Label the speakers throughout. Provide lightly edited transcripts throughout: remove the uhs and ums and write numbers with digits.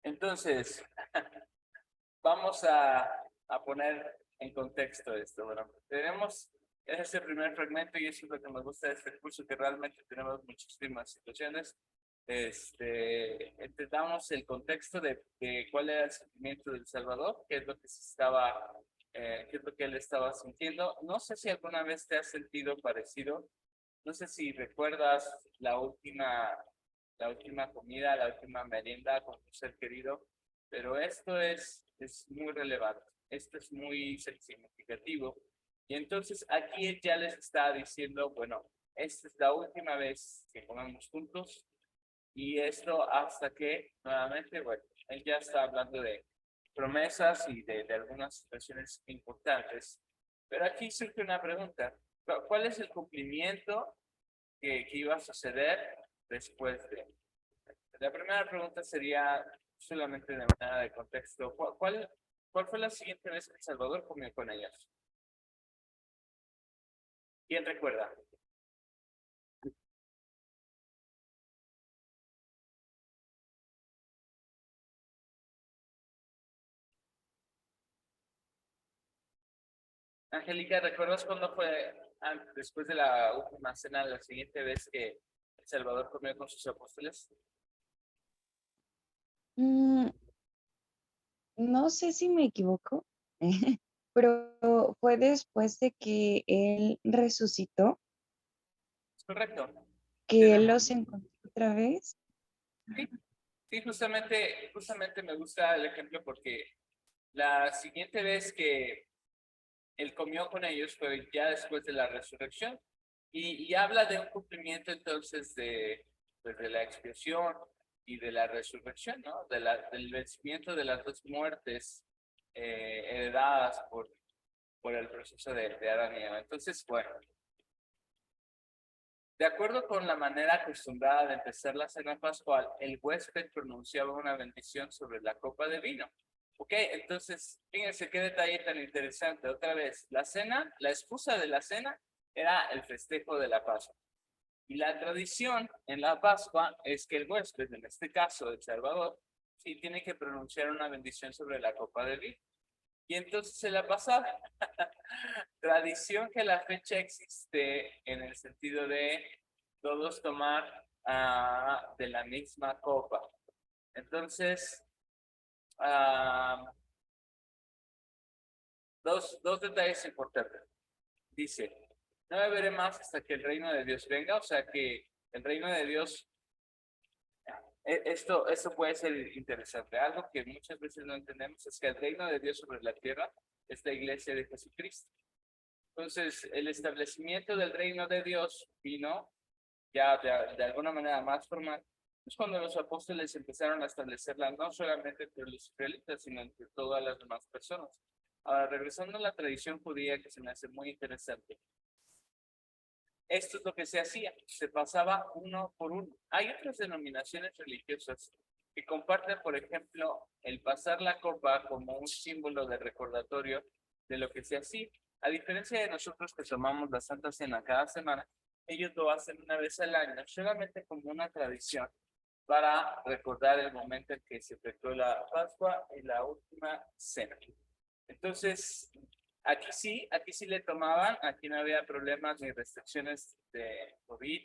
Speaker 1: Entonces, vamos a poner en contexto esto. Bueno, tenemos ese primer fragmento y eso es lo que nos gusta de este curso, que realmente tenemos muchísimas situaciones. Entendamos el contexto de cuál era el sentimiento del Salvador, qué es lo que se estaba, qué es lo que él estaba sintiendo. No sé si alguna vez te has sentido parecido. No sé si recuerdas la última comida, la última merienda con tu ser querido, pero esto es muy relevante, esto es muy significativo. Y entonces aquí él ya les está diciendo, bueno, esta es la última vez que comemos juntos y esto hasta que nuevamente, bueno, él ya está hablando de promesas y de algunas situaciones importantes. Pero aquí surge una pregunta. ¿Cuál es el cumplimiento que iba a suceder después de? La primera pregunta sería solamente de manera de contexto. ¿Cuál fue la siguiente vez que El Salvador comió con ellos? ¿Quién recuerda? Angélica, ¿recuerdas cuándo fue después de la última cena, la siguiente vez que El Salvador comió con sus apóstoles?
Speaker 2: Mm, no sé si me equivoco, pero fue después de que él resucitó,
Speaker 1: Es correcto.
Speaker 2: que él
Speaker 1: Tenemos,
Speaker 2: los encontró otra vez.
Speaker 1: sí, sí, justamente me gusta el ejemplo porque la siguiente vez que él comió con ellos fue ya después de la resurrección y habla de un cumplimiento entonces pues, de la expiación y de la resurrección, ¿no? Del vencimiento de las dos muertes heredadas por el proceso de Adán y Eva. Entonces, bueno, de acuerdo con la manera acostumbrada de empezar la cena pascual, el huésped pronunciaba una bendición sobre la copa de vino. Ok, entonces, fíjense qué detalle tan interesante. Otra vez, la cena, la excusa de la cena era el festejo de la Pascua. Y la tradición en la Pascua es que el huésped, en este caso El Salvador, sí tiene que pronunciar una bendición sobre la copa de vino. Y entonces se la pasaba. Tradición que a la fecha existe en el sentido de todos tomar de la misma copa. Entonces, ah, dos detalles importantes. Dice, no beberé más hasta que el reino de Dios venga, o sea que el reino de Dios, esto puede ser interesante. Algo que muchas veces no entendemos es que el reino de Dios sobre la tierra es la iglesia de Jesucristo. Entonces, el establecimiento del reino de Dios vino ya de alguna manera más formal, es cuando los apóstoles empezaron a establecerla no solamente entre los israelitas, sino entre todas las demás personas. Ahora, regresando a la tradición judía, que se me hace muy interesante, esto es lo que se hacía, se pasaba uno por uno. Hay otras denominaciones religiosas que comparten, por ejemplo, el pasar la copa como un símbolo de recordatorio de lo que se hacía. A diferencia de nosotros que tomamos la Santa Cena cada semana, ellos lo hacen una vez al año, solamente como una tradición para recordar el momento en que se efectuó la Pascua y la última cena. Entonces, aquí sí le tomaban, aquí no había problemas ni restricciones de COVID.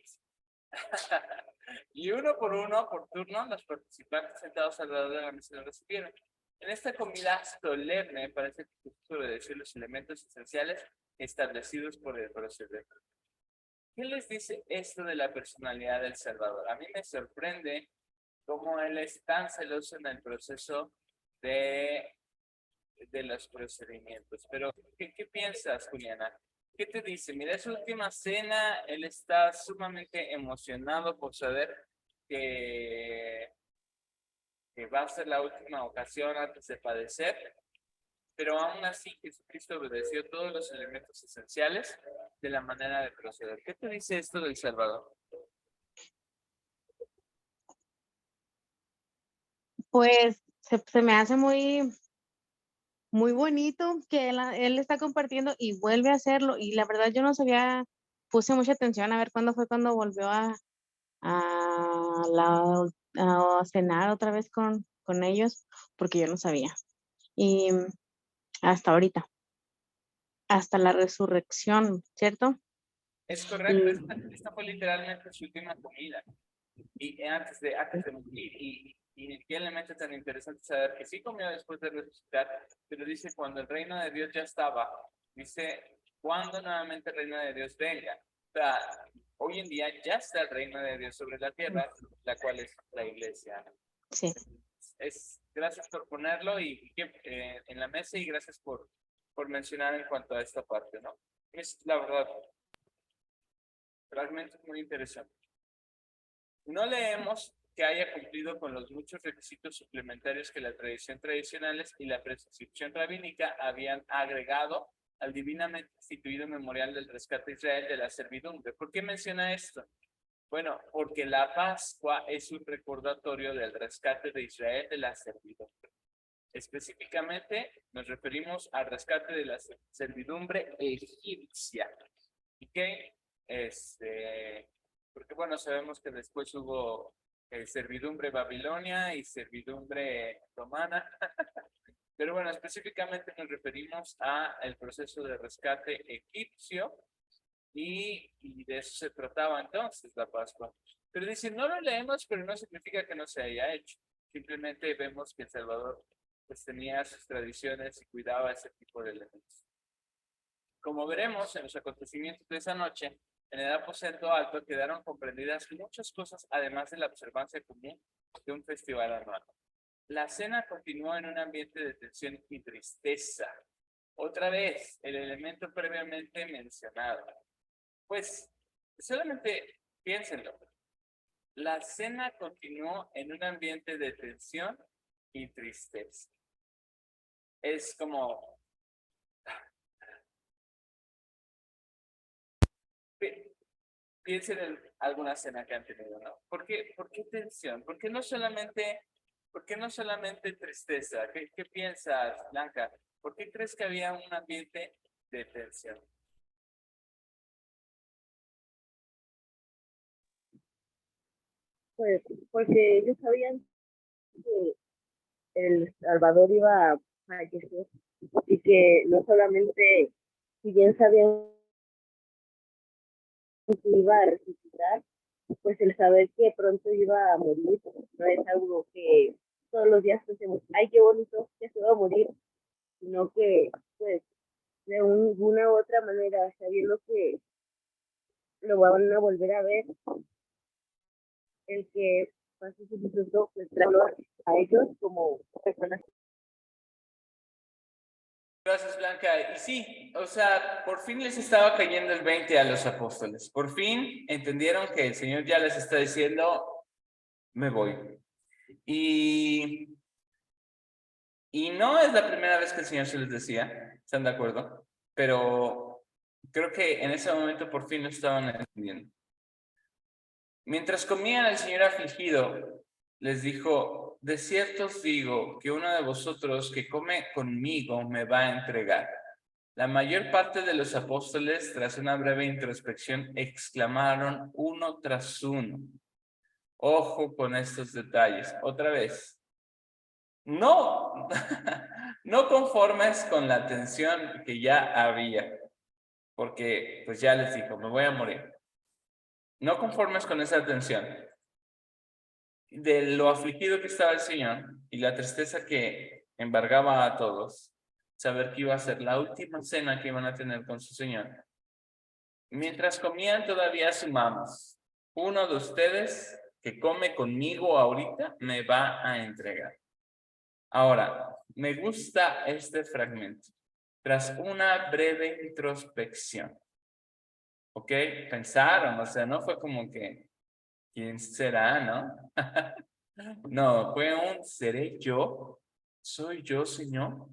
Speaker 1: Y uno, por turno, los participantes sentados alrededor de la mesa lo recibieron. En esta comida solemne parece que se obedeció los elementos esenciales establecidos por el proceder. ¿Qué les dice esto de la personalidad del Salvador? A mí me sorprende cómo él es tan celoso en el proceso de los procedimientos. Pero, ¿qué piensas, Juliana? ¿Qué te dice? Mira, es su última cena, él está sumamente emocionado por saber que, que va a ser la última ocasión antes de padecer, pero aún así Jesucristo obedeció todos los elementos esenciales de la manera de proceder. ¿Qué te dice esto del Salvador?
Speaker 3: Pues se me hace muy bonito que él está compartiendo y vuelve a hacerlo. Y la verdad yo no sabía, puse mucha atención a ver cuándo fue cuando volvió a cenar otra vez con ellos porque yo no sabía. Y hasta ahorita, hasta la resurrección, ¿cierto?
Speaker 1: Es correcto, esta fue literalmente su última comida. Y antes de morir, y qué elemento tan interesante saber que sí comió después de resucitar, pero dice cuando el reino de Dios ya estaba, dice cuando nuevamente el reino de Dios venga. O sea, hoy en día ya está el reino de Dios sobre la tierra, la cual es la iglesia.
Speaker 3: Sí.
Speaker 1: Gracias por ponerlo en la mesa y gracias por mencionar en cuanto a esta parte, ¿no? Es la verdad, realmente es muy interesante. No leemos que haya cumplido con los muchos requisitos suplementarios que la tradición tradicionales y la prescripción rabínica habían agregado al divinamente instituido memorial del rescate de Israel de la servidumbre. ¿Por qué menciona esto? Bueno, porque la Pascua es un recordatorio del rescate de Israel de la servidumbre. Específicamente nos referimos al rescate de la servidumbre egipcia. ¿Ok? Porque bueno, sabemos que después hubo servidumbre babilonia y servidumbre romana. Pero bueno, específicamente nos referimos al proceso de rescate egipcio y de eso se trataba entonces la Pascua. Pero dice, no lo leemos, pero no significa que no se haya hecho. Simplemente vemos que El Salvador pues tenía sus tradiciones y cuidaba ese tipo de elementos. Como veremos en los acontecimientos de esa noche, en el aposento alto quedaron comprendidas muchas cosas, además de la observancia común de un festival anual. La cena continuó en un ambiente de tensión y tristeza. Otra vez, el elemento previamente mencionado. Pues, solamente piénsenlo. La cena continuó en un ambiente de tensión y tristeza. Es como... Piensen en alguna cena que han tenido, ¿no? ¿Por qué tensión? ¿Por qué no solamente tristeza? ¿Qué piensas, Blanca? ¿Por qué crees que había un ambiente de tensión?
Speaker 4: Pues porque ellos sabían que el Salvador iba a fallecer y que no solamente, si bien sabían que iba a resucitar, pues el saber que pronto iba a morir no es algo que todos los días pensemos, ay, qué bonito, que se va a morir, sino que, pues, de alguna u otra manera, sabiendo que lo van a volver a ver, el que pase su disfruto, pues, traerlo a ellos como personas.
Speaker 1: Gracias, Blanca. Y sí, o sea, por fin les estaba cayendo el 20 a los apóstoles. Por fin entendieron que el Señor ya les está diciendo, me voy. Y no es la primera vez que el Señor se les decía, ¿están de acuerdo? Pero creo que en ese momento por fin lo estaban entendiendo. Mientras comían, el Señor afligido les dijo, de cierto os digo que uno de vosotros que come conmigo me va a entregar. La mayor parte de los apóstoles, tras una breve introspección, exclamaron uno tras uno. Ojo con estos detalles. Otra vez. No, no conformes con la tensión que ya había, porque pues ya les dijo, me voy a morir. No conformes con esa tensión. De lo afligido que estaba el Señor y la tristeza que embargaba a todos, saber que iba a ser la última cena que iban a tener con su Señor. Mientras comían todavía sumamos, uno de ustedes que come conmigo ahorita me va a entregar. Ahora, me gusta este fragmento. Tras una breve introspección. ¿Ok? Pensaron, o sea, no fue como que, ¿quién será, no? No, fue un, ¿seré yo? ¿Soy yo, Señor?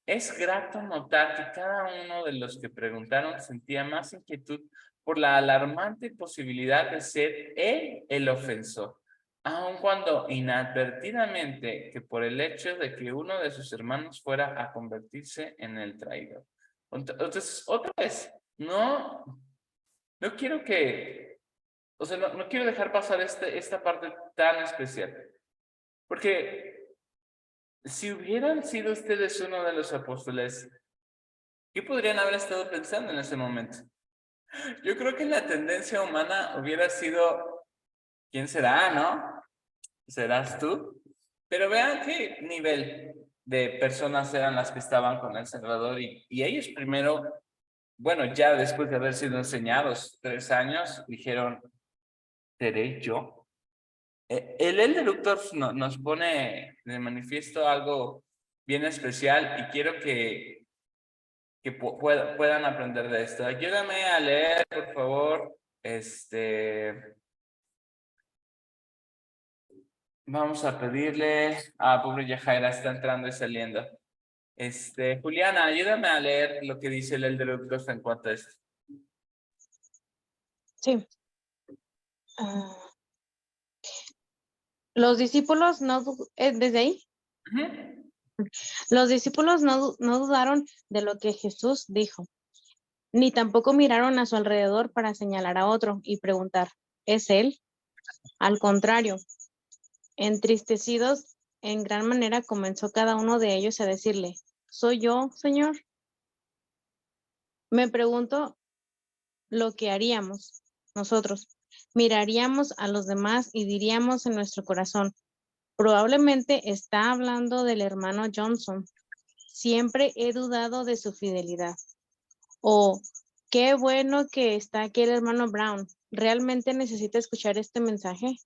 Speaker 1: Es grato notar que cada uno de los que preguntaron sentía más inquietud por la alarmante posibilidad de ser él el ofensor, aun cuando inadvertidamente que por el hecho de que uno de sus hermanos fuera a convertirse en el traidor. Entonces, otra vez, no quiero que, o sea, no quiero dejar pasar esta parte tan especial, porque Si hubieran sido ustedes uno de los apóstoles, ¿qué podrían haber estado pensando en ese momento? Yo creo que la tendencia humana hubiera sido, ¿quién será, no? ¿Serás tú? Pero vean qué nivel de personas eran las que estaban con el Salvador y ellos primero, bueno, ya después de haber sido enseñados 3 años, dijeron, ¿seré yo? El elder Uchtdorf nos pone de manifiesto algo bien especial y quiero que puedan aprender de esto. Ayúdame a leer, por favor. Vamos a pedirle. Pobre Yajaira, está entrando y saliendo. Juliana, ayúdame a leer lo que dice el elder Uchtdorf en cuanto a esto.
Speaker 3: Sí. Los discípulos no, desde ahí,
Speaker 1: Ujú.
Speaker 3: los discípulos no dudaron de lo que Jesús dijo, ni tampoco miraron a su alrededor para señalar a otro y preguntar, ¿es él? Al contrario, entristecidos en gran manera comenzó cada uno de ellos a decirle, ¿soy yo, Señor? Me pregunto lo que haríamos nosotros. Miraríamos a los demás y diríamos en nuestro corazón, probablemente está hablando del hermano Johnson. Siempre he dudado de su fidelidad. O qué bueno que está aquí el hermano Brown. ¿Realmente necesita escuchar este mensaje?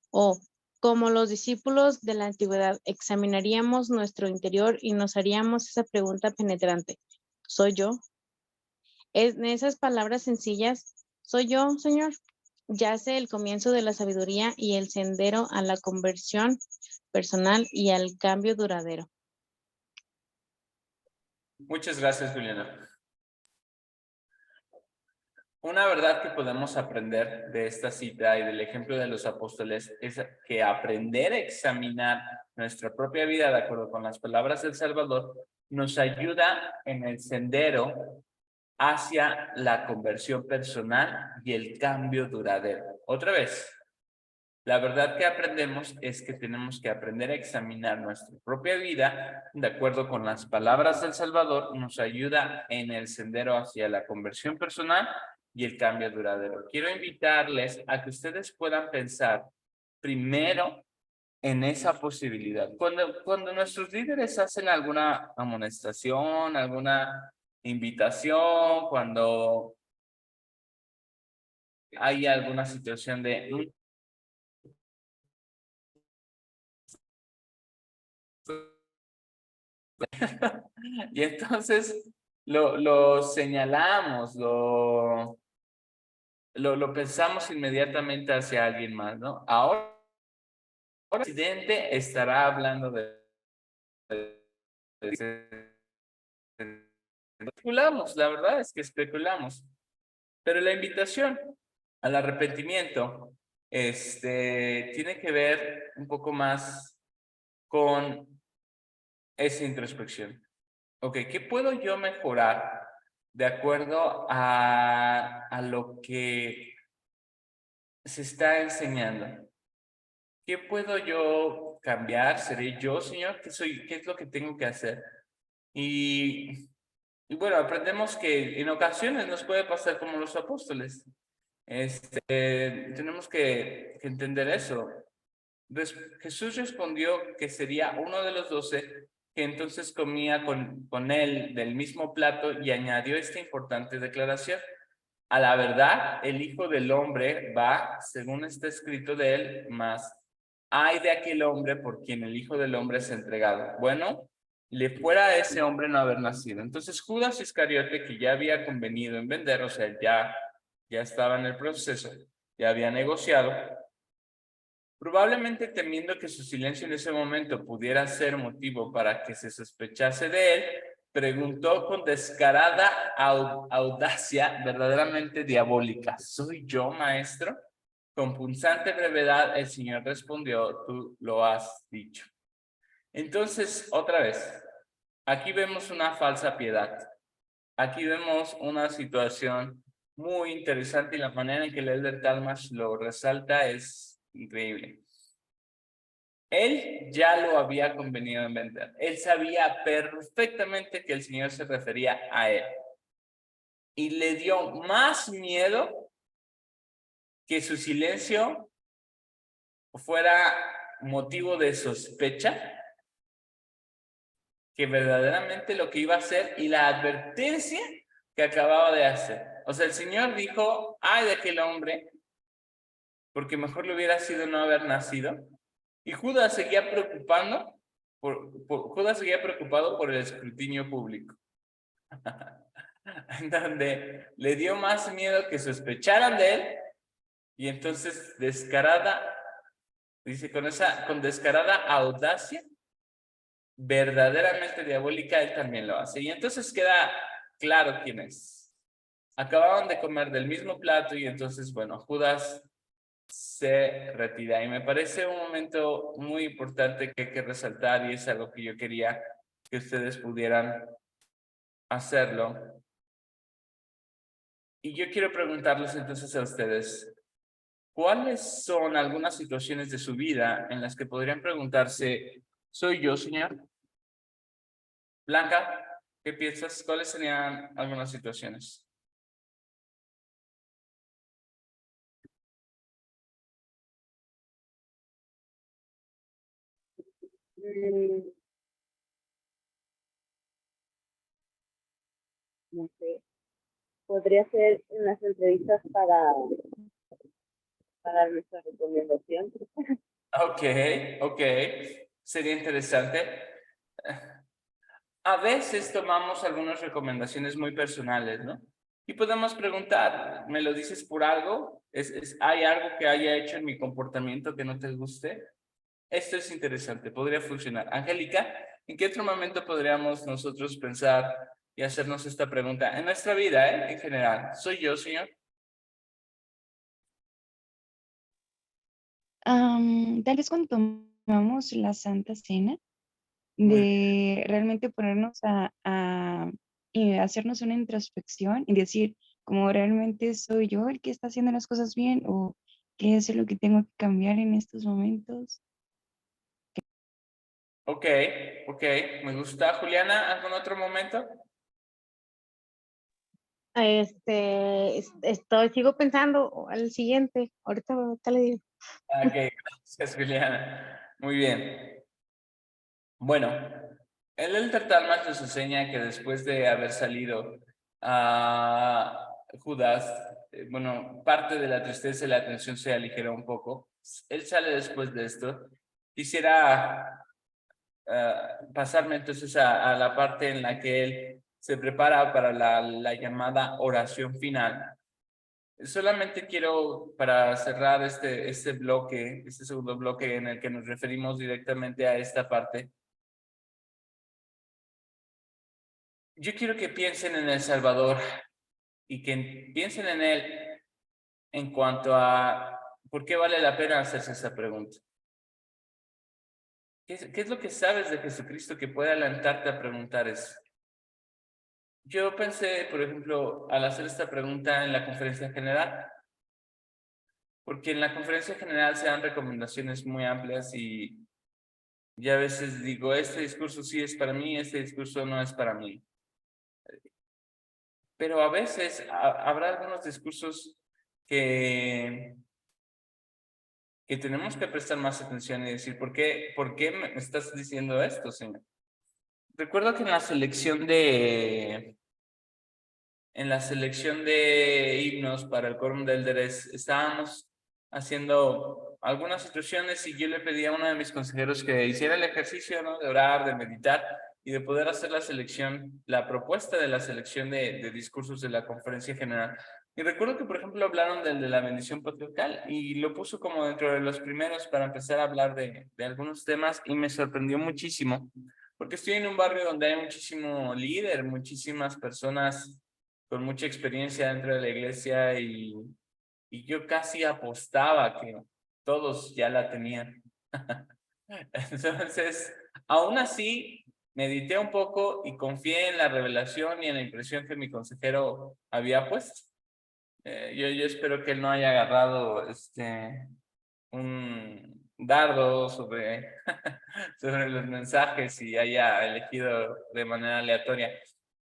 Speaker 3: O como los discípulos de la antigüedad, examinaríamos nuestro interior y nos haríamos esa pregunta penetrante. ¿Soy yo? En esas palabras sencillas, ¿soy yo, Señor? Yace el comienzo de la sabiduría y el sendero a la conversión personal y al cambio duradero.
Speaker 1: Muchas gracias, Juliana. Una verdad que podemos aprender de esta cita y del ejemplo de los apóstoles es que aprender a examinar nuestra propia vida de acuerdo con las palabras del Salvador nos ayuda en el sendero hacia la conversión personal y el cambio duradero. Otra vez, la verdad que aprendemos es que tenemos que aprender a examinar nuestra propia vida de acuerdo con las palabras del Salvador, nos ayuda en el sendero hacia la conversión personal y el cambio duradero. Quiero invitarles a que ustedes puedan pensar primero en esa posibilidad. Cuando nuestros líderes hacen alguna amonestación, alguna invitación, cuando hay alguna situación de y entonces lo señalamos, lo pensamos inmediatamente hacia alguien más, ¿no? Ahora el presidente estará hablando especulamos, la verdad es que especulamos, pero la invitación al arrepentimiento tiene que ver un poco más con esa introspección. Ok, ¿qué puedo yo mejorar de acuerdo a lo que se está enseñando? ¿Qué puedo yo cambiar? ¿Seré yo, Señor? ¿Qué es lo que tengo que hacer? Y bueno, aprendemos que en ocasiones nos puede pasar como los apóstoles. Tenemos que entender eso. Jesús respondió que sería uno de los 12 que entonces comía con él del mismo plato y añadió esta importante declaración. A la verdad, el Hijo del Hombre va, según está escrito de él, más ay de aquel hombre por quien el Hijo del Hombre es entregado. Bueno, le fuera a ese hombre no haber nacido. Entonces Judas Iscariote, que ya había convenido en vender, o sea, ya estaba en el proceso, ya había negociado, probablemente temiendo que su silencio en ese momento pudiera ser motivo para que se sospechase de él, preguntó con descarada audacia verdaderamente diabólica, ¿soy yo, maestro? Con punzante brevedad el Señor respondió, tú lo has dicho. Entonces, otra vez, aquí vemos una falsa piedad. Aquí vemos una situación muy interesante y la manera en que el elder Talmash lo resalta es increíble. Él ya lo había convenido en vender. Él sabía perfectamente que el Señor se refería a él. Y le dio más miedo que su silencio fuera motivo de sospecha que verdaderamente lo que iba a hacer y la advertencia que acababa de hacer. O sea, el Señor dijo, ay de aquel hombre, porque mejor le hubiera sido no haber nacido. Y Judas seguía Judas seguía preocupado por el escrutinio público. En donde le dio más miedo que sospecharan de él. Y entonces dice, con descarada audacia, verdaderamente diabólica, él también lo hace. Y entonces queda claro quién es. Acababan de comer del mismo plato y entonces, bueno, Judas se retira. Y me parece un momento muy importante que hay que resaltar y es algo que yo quería que ustedes pudieran hacerlo. Y yo quiero preguntarles entonces a ustedes, ¿cuáles son algunas situaciones de su vida en las que podrían preguntarse, ¿soy yo, Señor? Blanca, ¿qué piensas? ¿Cuáles serían algunas situaciones?
Speaker 4: Mm, no sé, podría ser en las entrevistas para nuestra recomendación.
Speaker 1: Ok. Sería interesante. A veces tomamos algunas recomendaciones muy personales, ¿no? Y podemos preguntar, ¿me lo dices por algo? ¿Hay algo que haya hecho en mi comportamiento que no te guste? Esto es interesante, podría funcionar. Angélica, ¿en qué otro momento podríamos nosotros pensar y hacernos esta pregunta? En nuestra vida, ¿eh? En general. ¿Soy yo, Señor?
Speaker 2: Tal vez cuando tomamos la Santa Cena,
Speaker 1: Muy bien.
Speaker 2: de realmente ponernos y hacernos una introspección y decir, como realmente soy yo el que está haciendo las cosas bien o qué es lo que tengo que cambiar en estos momentos.
Speaker 1: Ok, me gusta. Juliana, ¿algún otro momento?
Speaker 3: Sigo pensando al siguiente. Ahorita le digo.
Speaker 1: Ok, gracias, Juliana. Muy bien. Bueno, el Elder Talmage nos enseña que después de haber salido a Judas, bueno, parte de la tristeza y la tensión se aligeró un poco. Él sale después de esto. Quisiera pasarme entonces a la parte en la que él se prepara para la llamada oración final. Solamente quiero, para cerrar este segundo bloque en el que nos referimos directamente a esta parte, yo quiero que piensen en El Salvador y que piensen en él en cuanto a por qué vale la pena hacerse esa pregunta. ¿Qué es lo que sabes de Jesucristo que puede alentarte a preguntar eso? Yo pensé, por ejemplo, al hacer esta pregunta en la conferencia general, porque en la conferencia general se dan recomendaciones muy amplias y a veces digo, este discurso sí es para mí, este discurso no es para mí. Pero a veces habrá algunos discursos que tenemos que prestar más atención y decir, ¿por qué me estás diciendo esto, Señor? Recuerdo que en la selección de himnos para el Quórum del Derez estábamos haciendo algunas situaciones y yo le pedí a uno de mis consejeros que hiciera el ejercicio, ¿no? De orar, de meditar y de poder hacer la propuesta de la selección de discursos de la conferencia general. Y recuerdo que, por ejemplo, hablaron del de la bendición patriarcal y lo puso como dentro de los primeros para empezar a hablar de algunos temas y me sorprendió muchísimo, porque estoy en un barrio donde hay muchísimo líder, muchísimas personas con mucha experiencia dentro de la iglesia y yo casi apostaba que todos ya la tenían. Entonces, aún así, medité un poco y confié en la revelación y en la impresión que mi consejero había puesto. Yo espero que él no haya agarrado un dardo sobre, sobre los mensajes y haya elegido de manera aleatoria.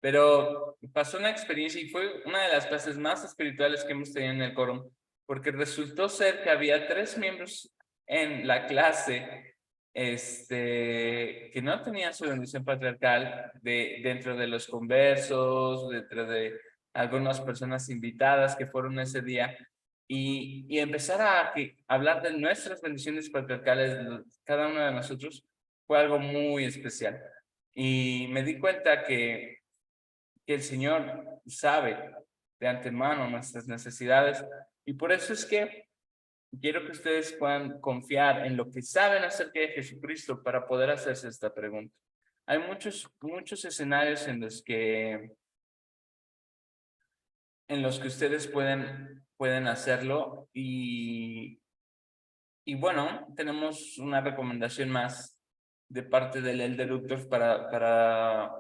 Speaker 1: Pero pasó una experiencia y fue una de las clases más espirituales que hemos tenido en el quórum, porque resultó ser que había 3 miembros en la clase que no tenían su bendición patriarcal dentro de los conversos, dentro de algunas personas invitadas que fueron ese día, y empezar a hablar de nuestras bendiciones patriarcales, cada uno de nosotros, fue algo muy especial. Y me di cuenta que el Señor sabe de antemano nuestras necesidades, y por eso es que quiero que ustedes puedan confiar en lo que saben acerca de Jesucristo para poder hacerse esta pregunta. Hay muchos escenarios en los que ustedes pueden hacerlo, y bueno, tenemos una recomendación más de parte del Elder Uchtdorf para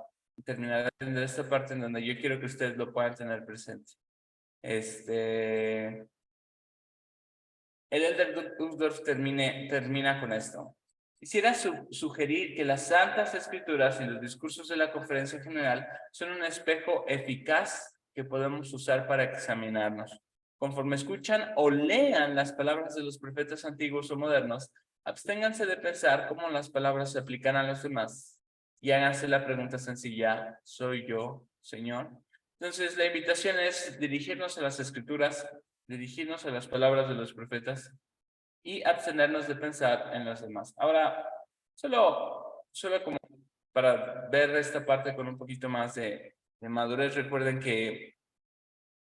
Speaker 1: terminar de entender esta parte en donde yo quiero que ustedes lo puedan tener presente. El Elder Uchtdorf termina con esto. Quisiera sugerir que las Santas Escrituras y los discursos de la Conferencia General son un espejo eficaz que podemos usar para examinarnos. Conforme escuchan o lean las palabras de los profetas antiguos o modernos, absténganse de pensar cómo las palabras se aplican a los demás y háganse la pregunta sencilla: ¿soy yo, Señor? Entonces, la invitación es dirigirnos a las Escrituras, dirigirnos a las palabras de los profetas y abstenernos de pensar en los demás. Ahora, solo como para ver esta parte con un poquito más de madurez, recuerden que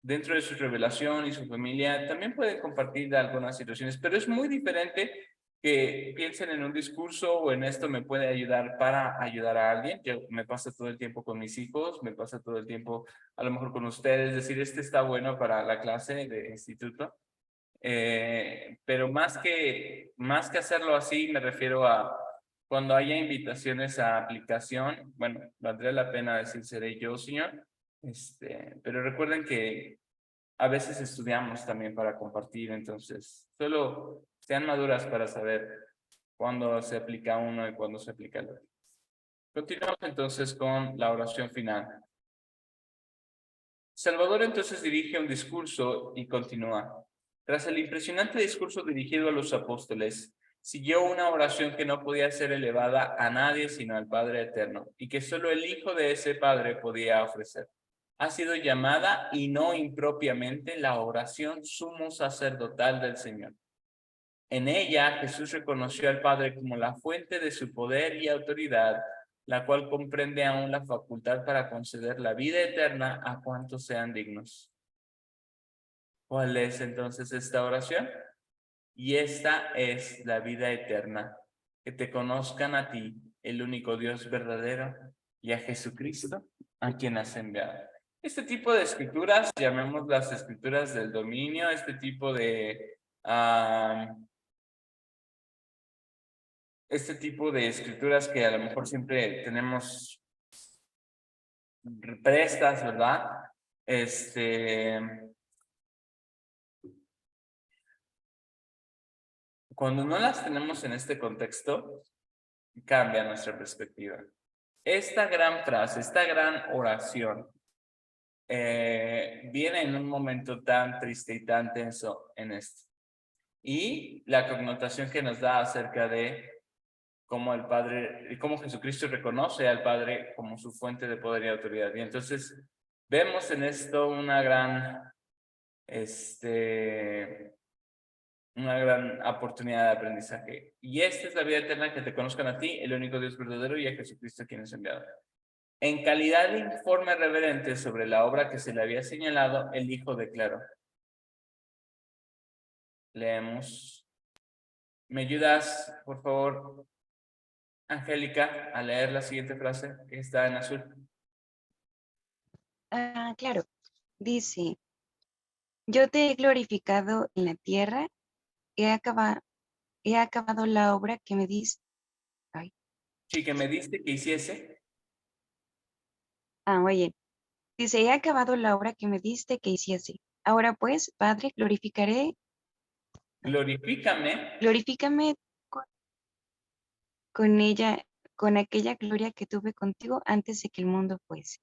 Speaker 1: dentro de su revelación y su familia también pueden compartir algunas situaciones, pero es muy diferente que piensen en un discurso o en esto me puede ayudar para ayudar a alguien. Yo me pasa todo el tiempo con mis hijos, me pasa todo el tiempo a lo mejor con ustedes, decir, está bueno para la clase de instituto. Pero más que hacerlo así, me refiero a cuando haya invitaciones a aplicación, bueno, valdría la pena decir, seré yo, Señor. Pero recuerden que a veces estudiamos también para compartir, entonces solo sean maduras para saber cuándo se aplica uno y cuándo se aplica el otro. Continuamos entonces con la oración final. Salvador entonces dirige un discurso y continúa. Tras el impresionante discurso dirigido a los apóstoles, siguió una oración que no podía ser elevada a nadie sino al Padre Eterno, y que solo el Hijo de ese Padre podía ofrecer. Ha sido llamada, y no impropiamente, la oración sumo sacerdotal del Señor. En ella, Jesús reconoció al Padre como la fuente de su poder y autoridad, la cual comprende aún la facultad para conceder la vida eterna a cuantos sean dignos. ¿Cuál es entonces esta oración? Y esta es la vida eterna, que te conozcan a ti, el único Dios verdadero, y a Jesucristo, a quien has enviado. Este tipo de escrituras, llamemos las escrituras del dominio, este tipo de escrituras que a lo mejor siempre tenemos prestas, ¿verdad? Cuando no las tenemos en este contexto, cambia nuestra perspectiva. Esta gran frase, esta gran oración, viene en un momento tan triste y tan tenso en esto. Y la connotación que nos da acerca de cómo el Padre, cómo Jesucristo reconoce al Padre como su fuente de poder y autoridad. Y entonces vemos en esto una gran oportunidad de aprendizaje. Y esta es la vida eterna, que te conozcan a ti, el único Dios verdadero, y a Jesucristo a quien es enviado. En calidad de informe reverente sobre la obra que se le había señalado, el Hijo declaró. Leemos. ¿Me ayudas, por favor, Angélica, a leer la siguiente frase que está en azul?
Speaker 2: Claro. Dice: yo te he glorificado en la tierra, he acabado la obra que me diste.
Speaker 1: Sí, que me diste que hiciese.
Speaker 2: Oye, dice: he acabado la obra que me diste que hiciese. Ahora pues, Padre, glorifícame
Speaker 1: Glorifícame
Speaker 2: glorifícame con con ella, con aquella gloria que tuve contigo antes de que el mundo fuese.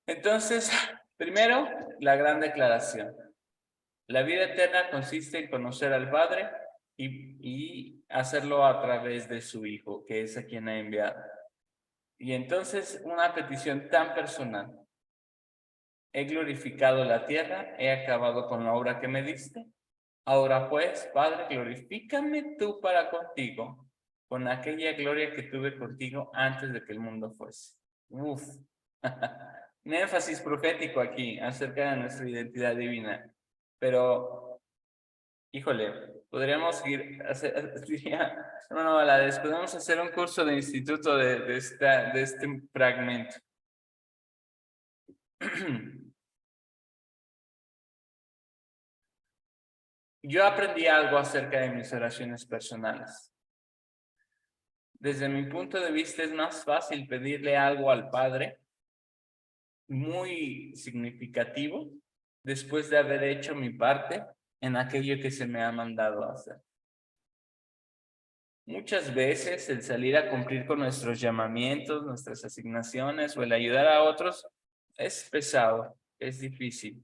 Speaker 1: Entonces, primero, la gran declaración. La vida eterna consiste en conocer al Padre y hacerlo a través de su Hijo, que es a quien ha enviado. Y entonces, una petición tan personal. He glorificado la tierra, he acabado con la obra que me diste. Ahora pues, Padre, glorifícame tú para contigo, con aquella gloria que tuve contigo antes de que el mundo fuese. Uf. Un énfasis profético aquí acerca de nuestra identidad divina. Pero, híjole, podríamos seguir, hermano Valadez, podemos hacer un curso de instituto de este fragmento. Yo aprendí algo acerca de mis oraciones personales. Desde mi punto de vista es más fácil pedirle algo al Padre muy significativo después de haber hecho mi parte en aquello que se me ha mandado a hacer. Muchas veces el salir a cumplir con nuestros llamamientos, nuestras asignaciones o el ayudar a otros es pesado, es difícil.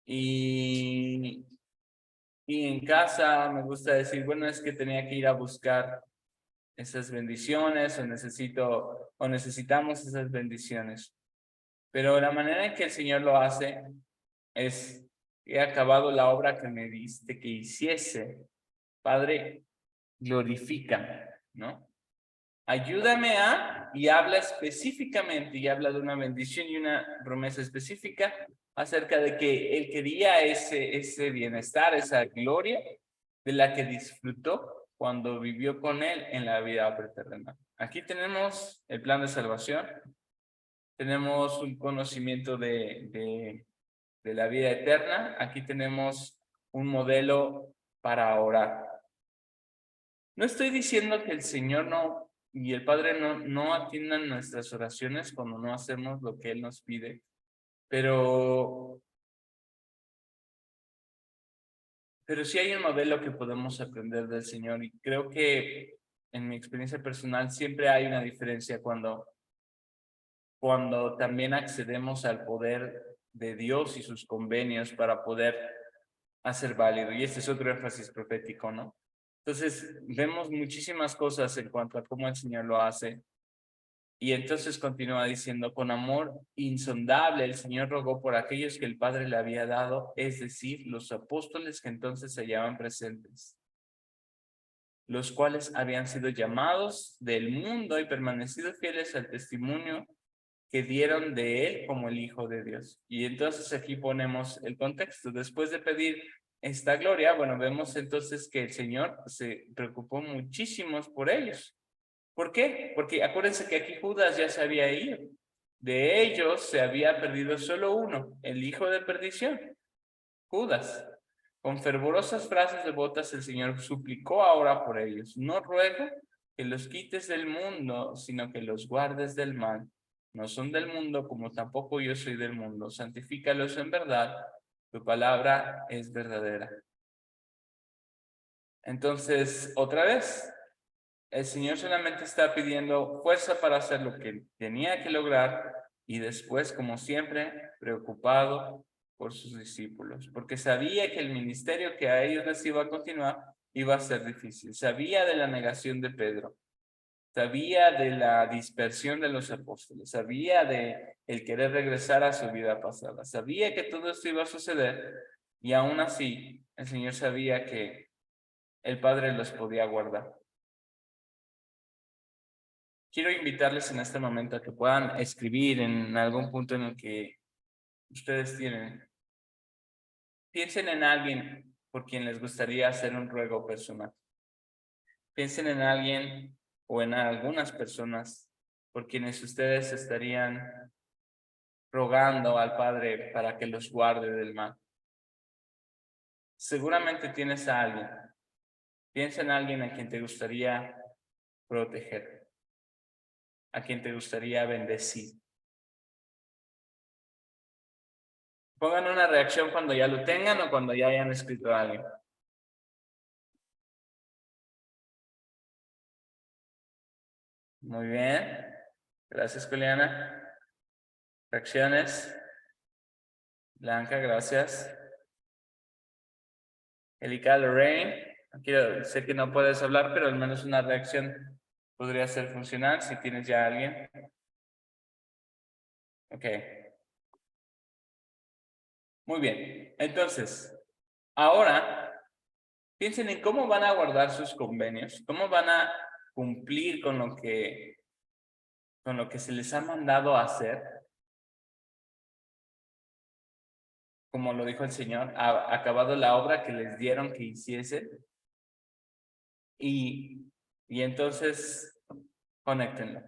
Speaker 1: Y en casa me gusta decir, bueno, es que tenía que ir a buscar esas bendiciones o necesitamos esas bendiciones. Pero la manera en que el Señor lo hace es, he acabado la obra que me diste que hiciese. Padre, glorifícame, ¿no? Ayúdame y habla específicamente, y habla de una bendición y una promesa específica acerca de que él quería ese bienestar, esa gloria de la que disfrutó cuando vivió con él en la vida terrenal. Aquí tenemos el plan de salvación, tenemos un conocimiento de la vida eterna, aquí tenemos un modelo para orar. No estoy diciendo que el Señor y el Padre no atiendan nuestras oraciones cuando no hacemos lo que Él nos pide, pero sí hay un modelo que podemos aprender del Señor y creo que en mi experiencia personal siempre hay una diferencia cuando también accedemos al poder de Dios y sus convenios para poder hacer válido. Y este es otro énfasis profético, ¿no? Entonces, vemos muchísimas cosas en cuanto a cómo el Señor lo hace. Y entonces continúa diciendo, con amor insondable, el Señor rogó por aquellos que el Padre le había dado, es decir, los apóstoles que entonces se hallaban presentes, los cuales habían sido llamados del mundo y permanecido fieles al testimonio que dieron de él como el Hijo de Dios. Y entonces aquí ponemos el contexto. Después de pedir esta gloria, bueno, vemos entonces que el Señor se preocupó muchísimo por ellos. ¿Por qué? Porque acuérdense que aquí Judas ya se había ido. De ellos se había perdido solo uno, el hijo de perdición, Judas. Con fervorosas frases devotas el Señor suplicó ahora por ellos. No ruego que los quites del mundo, sino que los guardes del mal. No son del mundo, como tampoco yo soy del mundo. Santifícalos en verdad. Tu palabra es verdadera. Entonces, otra vez, el Señor solamente está pidiendo fuerza para hacer lo que tenía que lograr y después, como siempre, preocupado por sus discípulos, porque sabía que el ministerio que a ellos les iba a continuar iba a ser difícil. Sabía de la negación de Pedro, sabía de la dispersión de los apóstoles, sabía de el querer regresar a su vida pasada, sabía que todo esto iba a suceder y aún así el Señor sabía que el Padre los podía guardar. Quiero invitarles en este momento a que puedan escribir en algún punto en el que ustedes tienen. Piensen en alguien por quien les gustaría hacer un ruego personal. Piensen en alguien o en algunas personas por quienes ustedes estarían rogando al Padre para que los guarde del mal. Seguramente tienes a alguien. Piensa en alguien a quien te gustaría proteger, a quien te gustaría bendecir. Pongan una reacción cuando ya lo tengan o cuando ya hayan escrito a alguien. Muy bien. Gracias, Juliana. Reacciones. Blanca, gracias. Erika, Lorraine. Sé que no puedes hablar, pero al menos una reacción podría ser funcional si tienes ya a alguien. Ok. Muy bien. Entonces, ahora piensen en cómo van a guardar sus convenios, cómo van a cumplir con lo que se les ha mandado a hacer, como lo dijo el Señor, ha acabado la obra que les dieron que hiciesen. Y entonces, conéctenlo.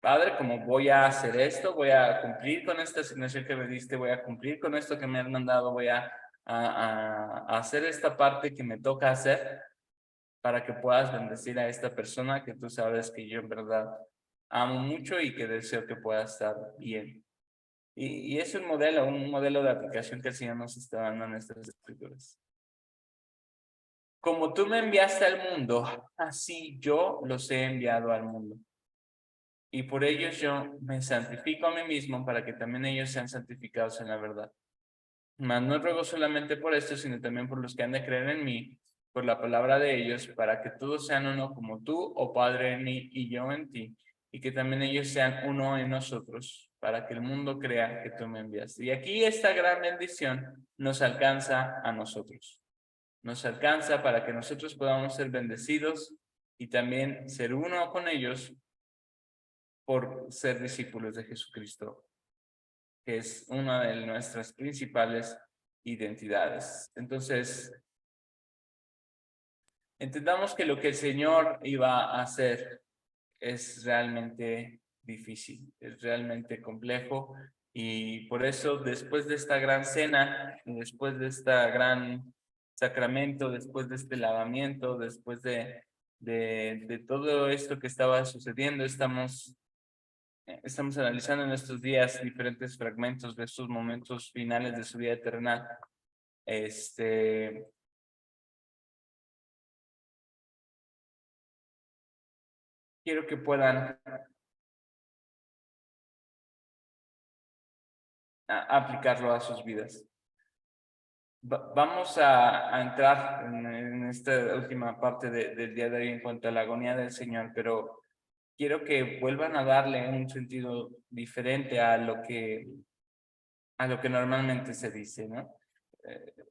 Speaker 1: Padre, como voy a hacer esto, voy a cumplir con esta asignación que me diste, voy a cumplir con esto que me han mandado, voy a hacer esta parte que me toca hacer para que puedas bendecir a esta persona que tú sabes que yo en verdad amo mucho y que deseo que pueda estar bien. Y es un modelo de aplicación que el Señor nos está dando en estas escrituras. Como tú me enviaste al mundo, así yo los he enviado al mundo. Y por ellos yo me santifico a mí mismo para que también ellos sean santificados en la verdad. Mas no ruego solamente por esto, sino también por los que han de creer en mí, por la palabra de ellos, para que todos sean uno como tú, oh Padre, en mí y yo en ti, y que también ellos sean uno en nosotros, para que el mundo crea que tú me enviaste. Y aquí esta gran bendición nos alcanza a nosotros. Nos alcanza para que nosotros podamos ser bendecidos y también ser uno con ellos por ser discípulos de Jesucristo, que es una de nuestras principales identidades. Entonces, entendamos que lo que el Señor iba a hacer es realmente difícil, es realmente complejo, y por eso después de esta gran cena, después de esta gran sacramento, después de este lavamiento, después de todo esto que estaba sucediendo, estamos analizando en estos días diferentes fragmentos de estos momentos finales de su vida eterna. Quiero que puedan aplicarlo a sus vidas. Vamos a entrar en esta última parte del día de hoy en cuanto a la agonía del Señor, pero quiero que vuelvan a darle un sentido diferente a lo que normalmente se dice, ¿no?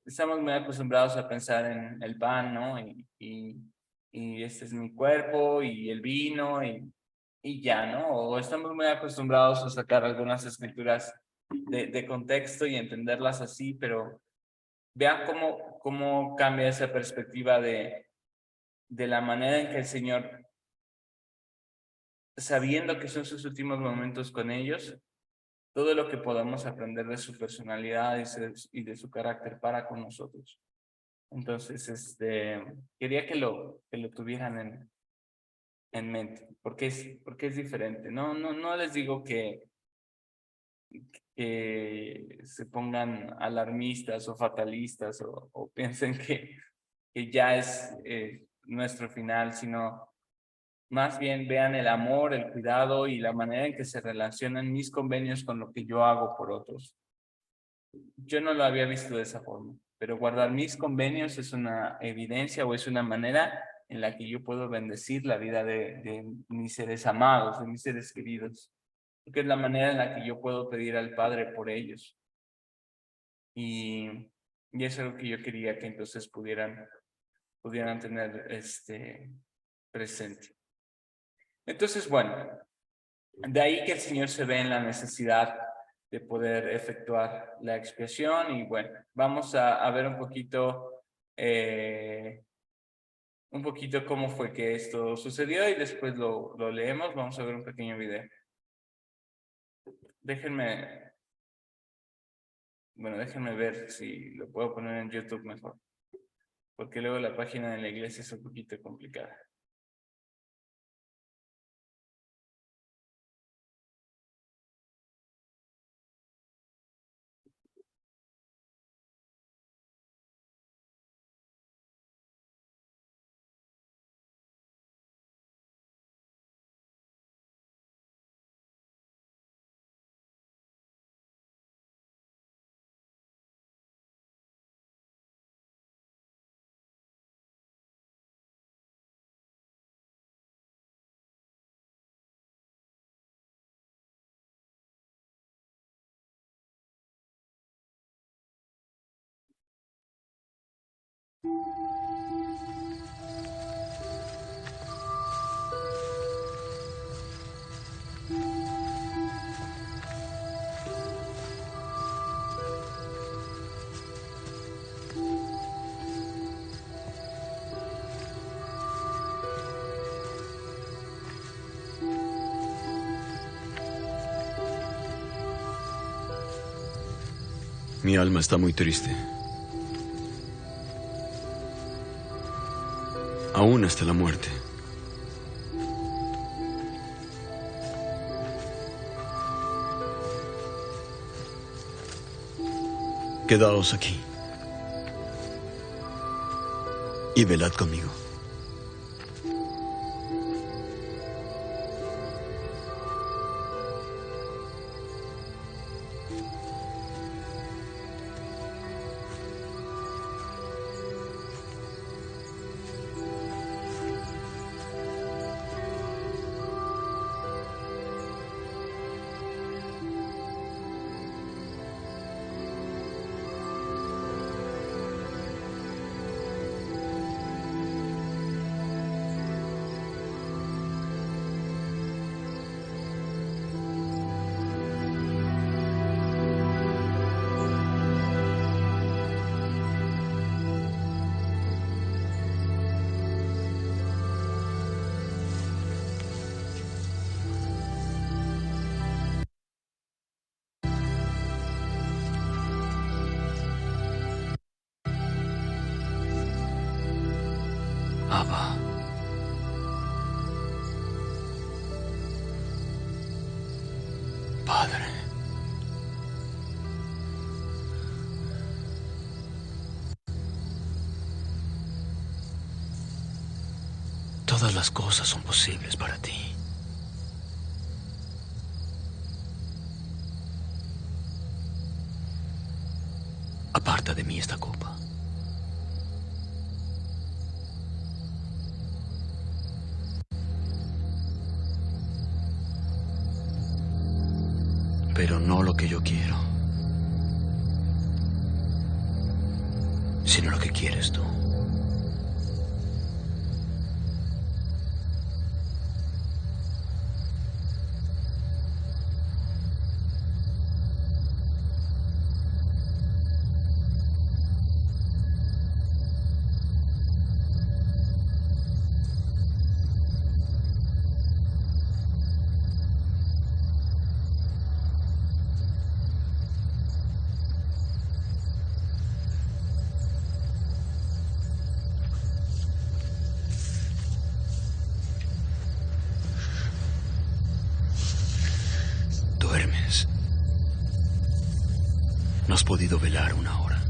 Speaker 1: Estamos muy acostumbrados a pensar en el pan, ¿no? Y este es mi cuerpo y el vino y ya, ¿no? O estamos muy acostumbrados a sacar algunas escrituras de contexto y entenderlas así, pero vean cómo cambia esa perspectiva de la manera en que el Señor, sabiendo que son sus últimos momentos con ellos, todo lo que podamos aprender de su personalidad y de su carácter para con nosotros. Entonces, quería que lo tuvieran en mente, porque es diferente. No les digo que se pongan alarmistas o fatalistas o piensen que ya es nuestro final, sino más bien vean el amor, el cuidado y la manera en que se relacionan mis convenios con lo que yo hago por otros. Yo no lo había visto de esa forma, pero guardar mis convenios es una evidencia o es una manera en la que yo puedo bendecir la vida de mis seres amados, de mis seres queridos, porque es la manera en la que yo puedo pedir al Padre por ellos. Y es algo que yo quería que entonces pudieran tener presente. Entonces, bueno, de ahí que el Señor se ve en la necesidad de poder efectuar la expiación. Y bueno, vamos a ver un poquito cómo fue que esto sucedió y después lo leemos. Vamos a ver un pequeño video. Déjenme ver si lo puedo poner en YouTube mejor, porque luego la página de la iglesia es un poquito complicada.
Speaker 5: Mi alma está muy triste. Aún hasta la muerte. Quedaos aquí y velad conmigo. Abba. Padre. Todas las cosas son posibles para ti. Aparta de mí esta copa. Pero no lo que yo quiero, sino lo que quieres tú. Duermes. No has podido velar una hora.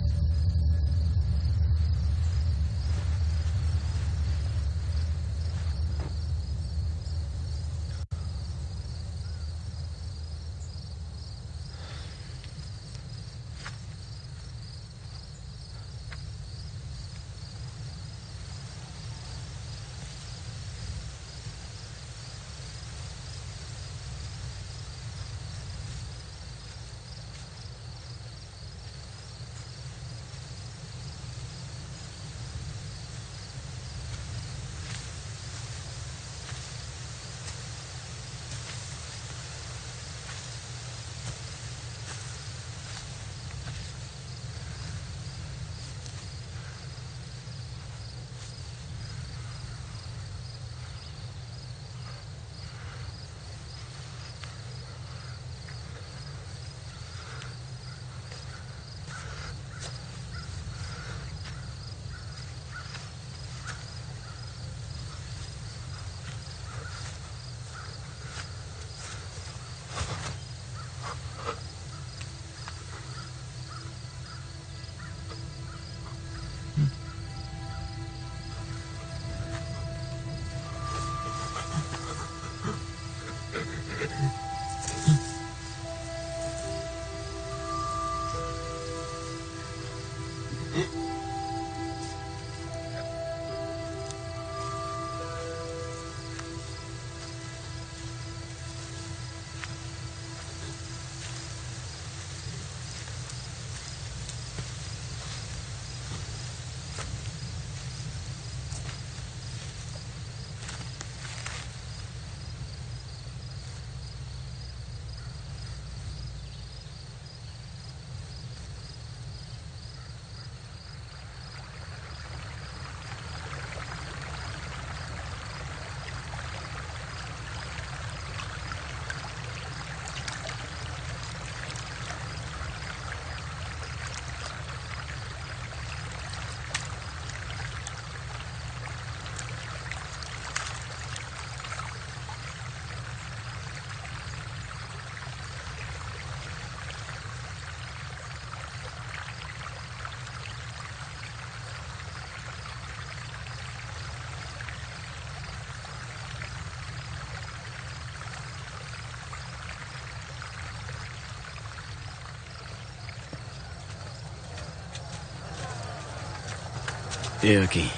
Speaker 5: He aquí.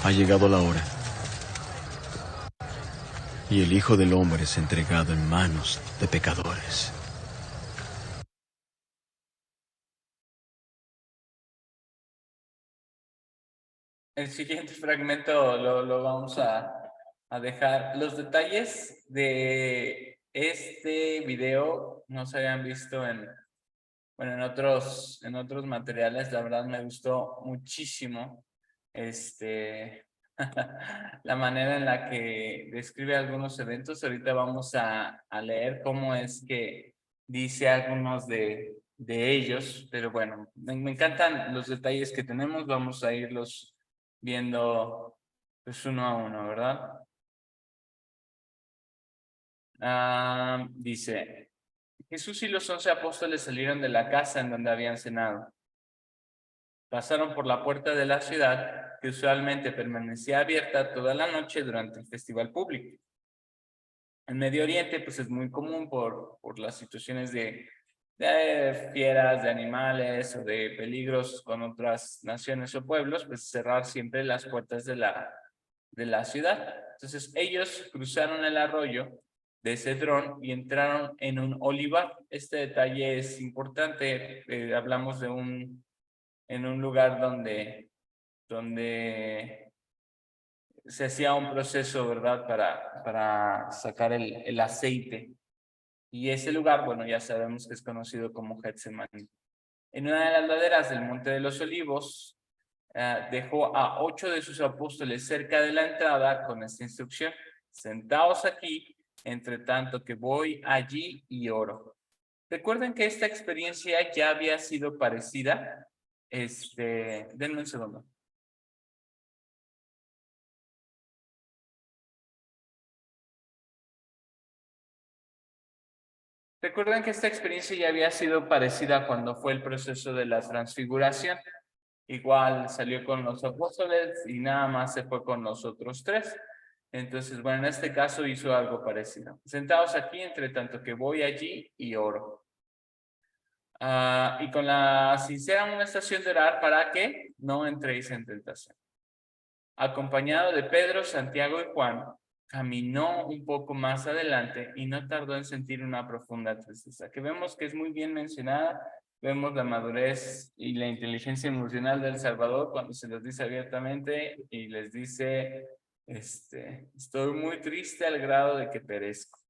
Speaker 5: Ha llegado la hora. Y el Hijo del Hombre es entregado en manos de pecadores.
Speaker 1: El siguiente fragmento lo vamos a dejar. Los detalles de este video no se habían visto bueno, en otros materiales. La verdad me gustó muchísimo la manera en la que describe algunos eventos. Ahorita vamos a leer cómo es que dice algunos de ellos, pero bueno, me encantan los detalles que tenemos. Vamos a irlos viendo pues uno a uno, ¿verdad? Dice, Jesús y los 11 apóstoles salieron de la casa en donde habían cenado. Pasaron por la puerta de la ciudad, que usualmente permanecía abierta toda la noche durante el festival público. En Medio Oriente, pues es muy común por las situaciones de fieras, de animales o de peligros con otras naciones o pueblos, pues cerrar siempre las puertas de la ciudad. Entonces ellos cruzaron el arroyo de Cedrón y entraron en un olivar. Este detalle es importante. Hablamos de en un lugar donde se hacía un proceso, ¿verdad? Para sacar el aceite. Y ese lugar, bueno, ya sabemos que es conocido como Getsemaní. En una de las laderas del Monte de los Olivos, dejó a 8 de sus apóstoles cerca de la entrada con esta instrucción: sentaos aquí, entre tanto que voy allí y oro. Recuerden que esta experiencia ya había sido parecida. Denme un segundo. Recuerden que esta experiencia ya había sido parecida cuando fue el proceso de la transfiguración. Igual salió con los apóstoles y nada más se fue con los otros 3. Entonces, bueno, en este caso hizo algo parecido. Sentaos aquí, entre tanto que voy allí y oro. Y con la sincera amonestación de orar para que no entréis en tentación. Acompañado de Pedro, Santiago y Juan, caminó un poco más adelante y no tardó en sentir una profunda tristeza, que vemos que es muy bien mencionada. Vemos la madurez y la inteligencia emocional del Salvador cuando se los dice abiertamente y les dice, estoy muy triste al grado de que perezco.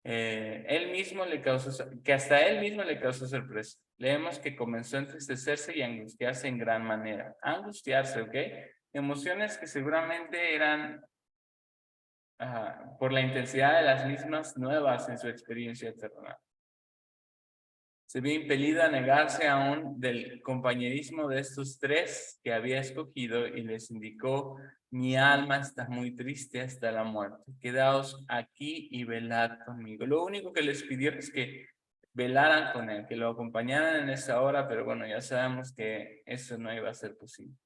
Speaker 1: Él mismo le causó, que hasta él mismo le causó sorpresa. Leemos que comenzó a entristecerse y a angustiarse en gran manera. Angustiarse, ¿ok? Emociones que seguramente eran por la intensidad de las mismas nuevas en su experiencia terrenal. Se vio impelido a negarse aún del compañerismo de estos 3 que había escogido y les indicó: mi alma está muy triste hasta la muerte. Quedaos aquí y velad conmigo. Lo único que les pidió es que velaran con él, que lo acompañaran en esa hora, pero bueno, ya sabemos que eso no iba a ser posible.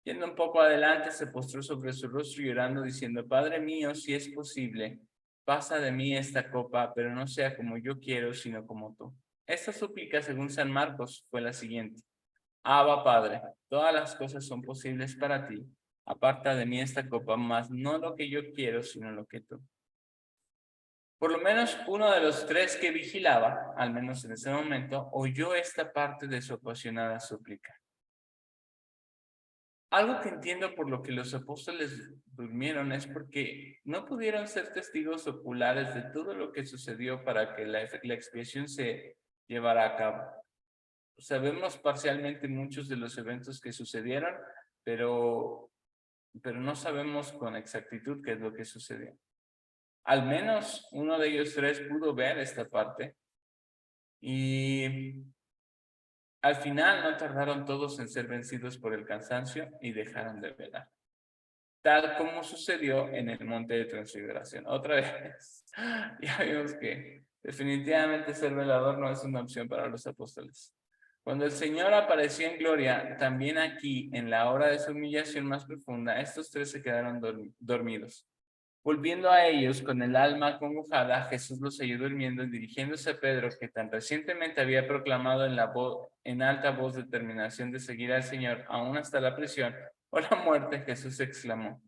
Speaker 1: Yendo un poco adelante, se postró sobre su rostro llorando, diciendo: Padre mío, si es posible, pasa de mí esta copa, pero no sea como yo quiero, sino como tú. Esta súplica, según San Marcos, fue la siguiente: Abba, Padre, todas las cosas son posibles para ti. Aparta de mí esta copa, mas no lo que yo quiero, sino lo que tú. Por lo menos uno de los 3 que vigilaba, al menos en ese momento, oyó esta parte de su apasionada súplica. Algo que entiendo por lo que los apóstoles durmieron es porque no pudieron ser testigos oculares de todo lo que sucedió para que la expiación se llevara a cabo. Sabemos parcialmente muchos de los eventos que sucedieron, pero no sabemos con exactitud qué es lo que sucedió. Al menos uno de ellos 3 pudo ver esta parte y al final no tardaron todos en ser vencidos por el cansancio y dejaron de velar. Tal como sucedió en el monte de transfiguración. Otra vez, ya vimos que definitivamente ser velador no es una opción para los apóstoles. Cuando el Señor apareció en gloria, también aquí, en la hora de su humillación más profunda, estos 3 se quedaron dormidos. Volviendo a ellos con el alma acongojada, Jesús los halló durmiendo y dirigiéndose a Pedro, que tan recientemente había proclamado en alta voz determinación de seguir al Señor, aún hasta la prisión o la muerte, Jesús exclamó: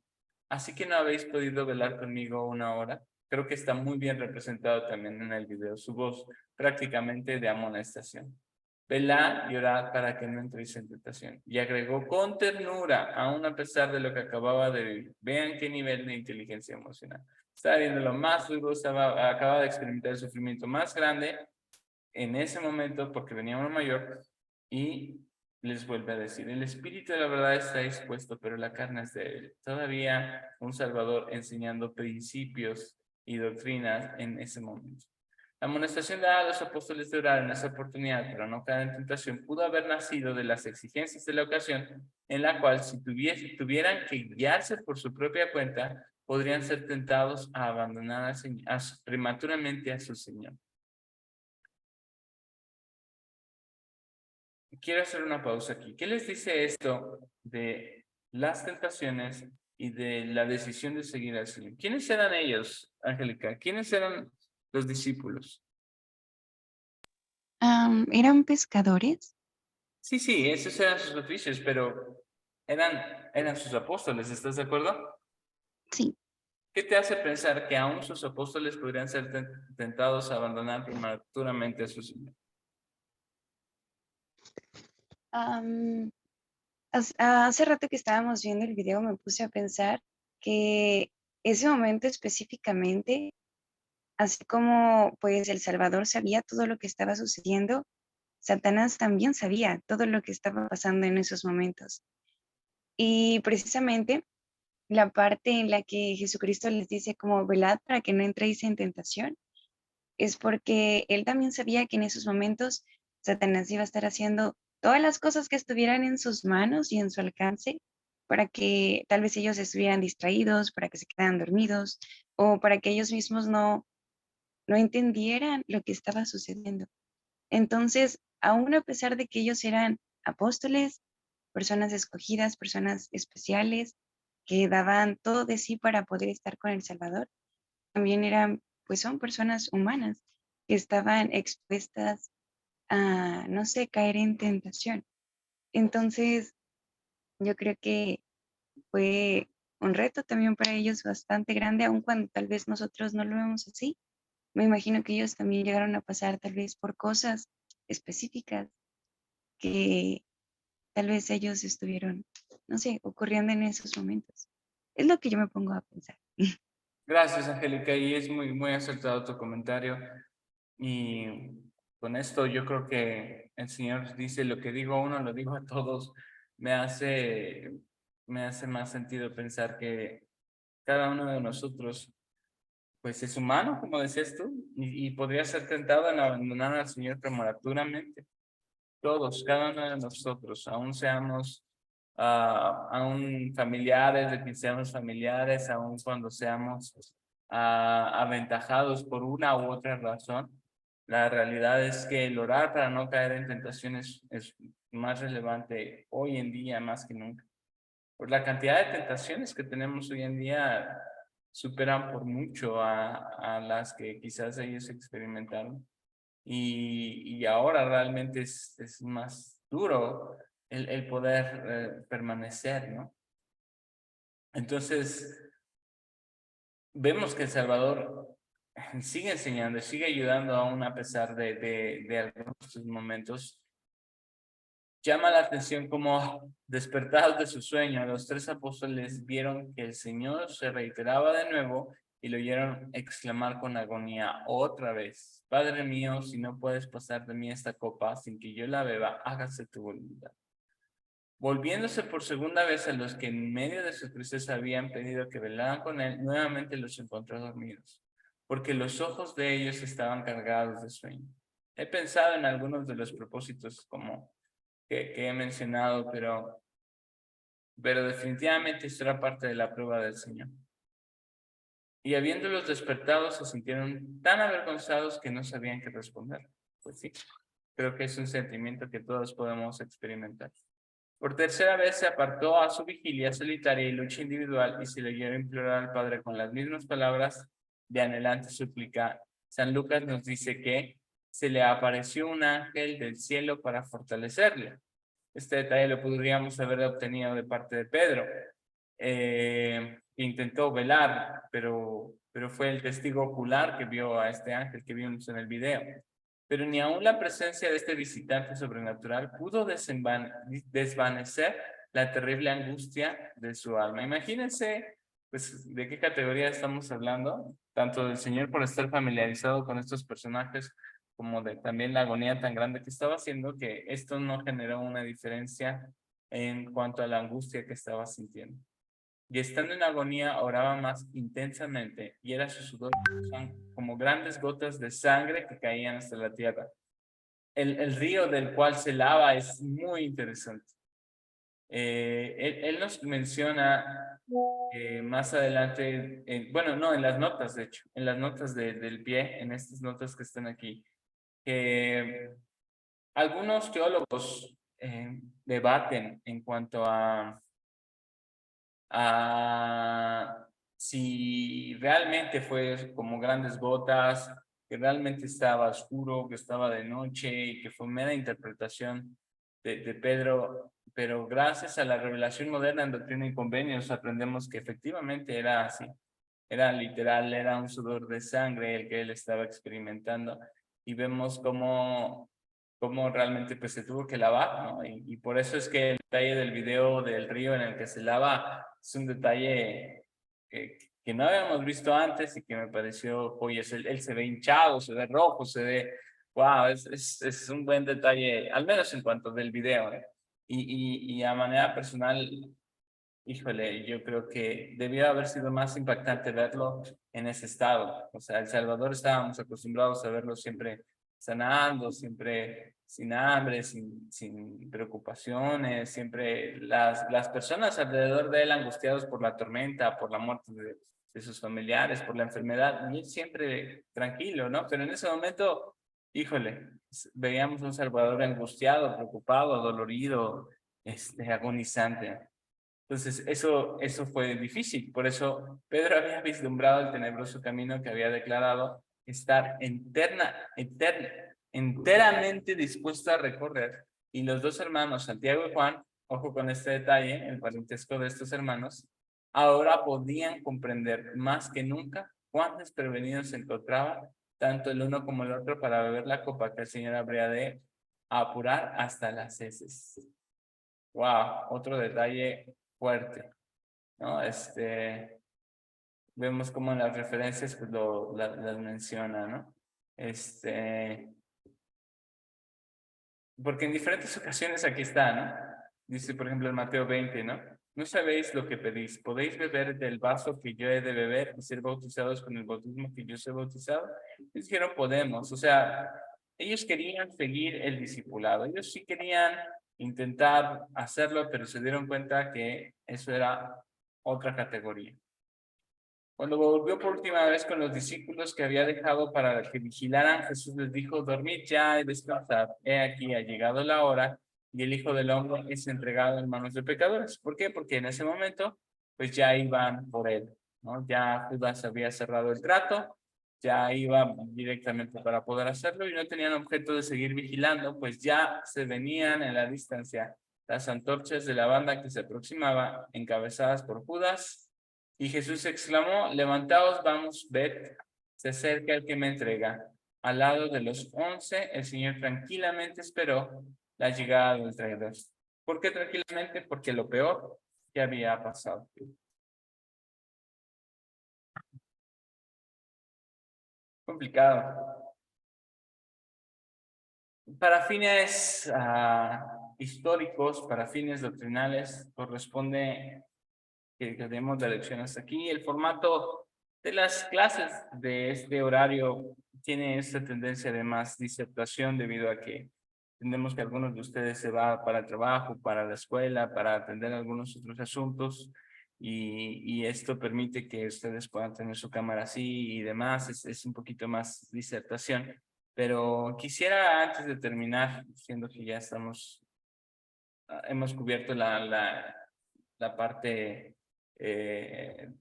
Speaker 1: ¿así que no habéis podido velar conmigo una hora? Creo que está muy bien representado también en el video, su voz prácticamente de amonestación. Velad y orad para que no entréis en tentación. Y agregó con ternura, aún a pesar de lo que acababa de vivir. Vean qué nivel de inteligencia emocional. Estaba viendo lo más duro, acababa de experimentar el sufrimiento más grande en ese momento porque venía uno mayor y les vuelve a decir: el espíritu de la verdad está dispuesto, pero la carne es débil. Todavía un Salvador enseñando principios y doctrinas en ese momento. La amonestación dada a los apóstoles de orar en esa oportunidad para no caer en tentación pudo haber nacido de las exigencias de la ocasión, en la cual si tuvieran que guiarse por su propia cuenta, podrían ser tentados a abandonar prematuramente a su Señor. Quiero hacer una pausa aquí. ¿Qué les dice esto de las tentaciones y de la decisión de seguir al Señor? ¿Quiénes eran ellos, Angélica? ¿Quiénes eran los discípulos?
Speaker 2: ¿Eran pescadores?
Speaker 1: Sí, esos eran sus oficios, pero eran sus apóstoles, ¿estás de acuerdo?
Speaker 2: Sí.
Speaker 1: ¿Qué te hace pensar que aún sus apóstoles podrían ser tentados a abandonar prematuramente a su Señor?
Speaker 2: Hace rato que estábamos viendo el video me puse a pensar que ese momento específicamente, así como pues el Salvador sabía todo lo que estaba sucediendo, Satanás también sabía todo lo que estaba pasando en esos momentos. Y precisamente la parte en la que Jesucristo les dice como velad para que no entréis en tentación, es porque él también sabía que en esos momentos Satanás iba a estar haciendo todas las cosas que estuvieran en sus manos y en su alcance para que tal vez ellos estuvieran distraídos, para que se quedaran dormidos o para que ellos mismos no entendieran lo que estaba sucediendo. Entonces, aún a pesar de que ellos eran apóstoles, personas escogidas, personas especiales, que daban todo de sí para poder estar con el Salvador, también eran, pues son personas humanas que estaban expuestas a, no sé, caer en tentación. Entonces, yo creo que fue un reto también para ellos bastante grande, aun cuando tal vez nosotros no lo vemos así. Me imagino que ellos también llegaron a pasar tal vez por cosas específicas que tal vez ellos estuvieron, no sé, ocurriendo en esos momentos. Es lo que yo me pongo a pensar.
Speaker 1: Gracias, Angélica, y es muy acertado tu comentario. Y con esto yo creo que el Señor dice: lo que digo a uno, lo digo a todos. Me hace más sentido pensar que cada uno de nosotros pues es humano, como decías tú, y podría ser tentado en abandonar al Señor prematuramente. Todos, cada uno de nosotros, aún seamos aún familiares, de que seamos familiares, aún cuando seamos aventajados por una u otra razón. La realidad es que el orar para no caer en tentaciones es más relevante hoy en día más que nunca. Por la cantidad de tentaciones que tenemos hoy en día superan por mucho a las que quizás ellos experimentaron. Y ahora realmente es más duro el poder permanecer, ¿no? Entonces, vemos que El Salvador sigue enseñando, sigue ayudando aún a pesar de algunos de sus momentos. Llama la atención como, despertados de su sueño, los tres apóstoles vieron que el Señor se reiteraba de nuevo y lo oyeron exclamar con agonía otra vez: Padre mío, si no puedes pasar de mí esta copa sin que yo la beba, hágase tu voluntad. Volviéndose por segunda vez a los que en medio de su tristeza habían pedido que velaran con él, nuevamente los encontró dormidos, porque los ojos de ellos estaban cargados de sueño. He pensado en algunos de los propósitos como que he mencionado, pero definitivamente esto era parte de la prueba del Señor. Y habiéndolos despertado, se sintieron tan avergonzados que no sabían qué responder. Pues sí, creo que es un sentimiento que todos podemos experimentar. Por tercera vez se apartó a su vigilia solitaria y lucha individual y se le llevó a implorar al Padre con las mismas palabras de anhelante súplica. San Lucas nos dice que se le apareció un ángel del cielo para fortalecerle. Este detalle lo podríamos haber obtenido de parte de Pedro. Intentó velar, pero fue el testigo ocular que vio a este ángel que vimos en el video. Pero ni aun la presencia de este visitante sobrenatural pudo desvanecer la terrible angustia de su alma. Imagínense, pues, de qué categoría estamos hablando, tanto del Señor por estar familiarizado con estos personajes, como de también la agonía tan grande que estaba haciendo, que esto no generó una diferencia en cuanto a la angustia que estaba sintiendo. Y estando en agonía, oraba más intensamente, y era su sudor como grandes gotas de sangre que caían hasta la tierra. El río del cual se lava es muy interesante. Él nos menciona más adelante, bueno, no, en las notas, de hecho, en las notas del pie, en estas notas que están aquí, que algunos teólogos debaten en cuanto a si realmente fue como grandes gotas, que realmente estaba oscuro, que estaba de noche y que fue mera interpretación de Pedro, pero gracias a la revelación moderna en Doctrina y Convenios aprendemos que efectivamente era así, era literal, era un sudor de sangre el que él estaba experimentando y vemos cómo realmente pues se tuvo que lavar, ¿no? Y por eso es que el detalle del video del río en el que se lava es un detalle que no habíamos visto antes y que me pareció, oye, él se ve hinchado, se ve rojo, se ve, wow, es un buen detalle, al menos en cuanto del video, ¿eh? Y a manera personal, híjole, yo creo que debió haber sido más impactante verlo en ese estado. O sea, El Salvador estábamos acostumbrados a verlo siempre sanando, siempre sin hambre, sin preocupaciones, siempre las personas alrededor de él angustiados por la tormenta, por la muerte de sus familiares, por la enfermedad, y él siempre tranquilo, ¿no? Pero en ese momento, híjole, veíamos un Salvador angustiado, preocupado, dolorido, agonizante. Entonces, eso fue difícil. Por eso Pedro había vislumbrado el tenebroso camino que había declarado estar enteramente dispuesto a recorrer. Y los dos hermanos, Santiago y Juan, ojo con este detalle, el parentesco de estos hermanos, ahora podían comprender más que nunca cuán desprevenidos se encontraba tanto el uno como el otro para beber la copa que el Señor habría de apurar hasta las heces. Wow, otro detalle fuerte, ¿no? Vemos cómo en las referencias pues las menciona, ¿no? Porque en diferentes ocasiones aquí está, ¿no? Dice, por ejemplo, en Mateo 20, ¿no? No sabéis lo que pedís. ¿Podéis beber del vaso que yo he de beber y ser bautizados con el bautismo que yo soy bautizado? Ellos dijeron, podemos. O sea, ellos querían seguir el discipulado. Ellos sí querían intentar hacerlo, pero se dieron cuenta que eso era otra categoría. Cuando volvió por última vez con los discípulos que había dejado para que vigilaran, Jesús les dijo, dormid ya y descansad. He aquí, ha llegado la hora y el Hijo del Hombre es entregado en manos de pecadores. ¿Por qué? Porque en ese momento, pues ya iban por él, ¿no? Ya Judas había cerrado el trato, ya iba directamente para poder hacerlo y no tenían objeto de seguir vigilando, pues ya se venían en la distancia las antorchas de la banda que se aproximaba, encabezadas por Judas. Y Jesús exclamó, levantaos, vamos, ved, se acerca el que me entrega. Al lado de los 11, el Señor tranquilamente esperó la llegada del traidor. ¿Por qué tranquilamente? Porque lo peor que había pasado. Complicado. Para fines históricos, para fines doctrinales, corresponde que demos la lección hasta aquí. El formato de las clases de este horario tiene esta tendencia de más disertación debido a que entendemos que algunos de ustedes se van para el trabajo, para la escuela, para atender algunos otros asuntos y esto permite que ustedes puedan tener su cámara así y demás. Es un poquito más disertación, pero quisiera antes de terminar, siendo que ya estamos hemos cubierto la parte de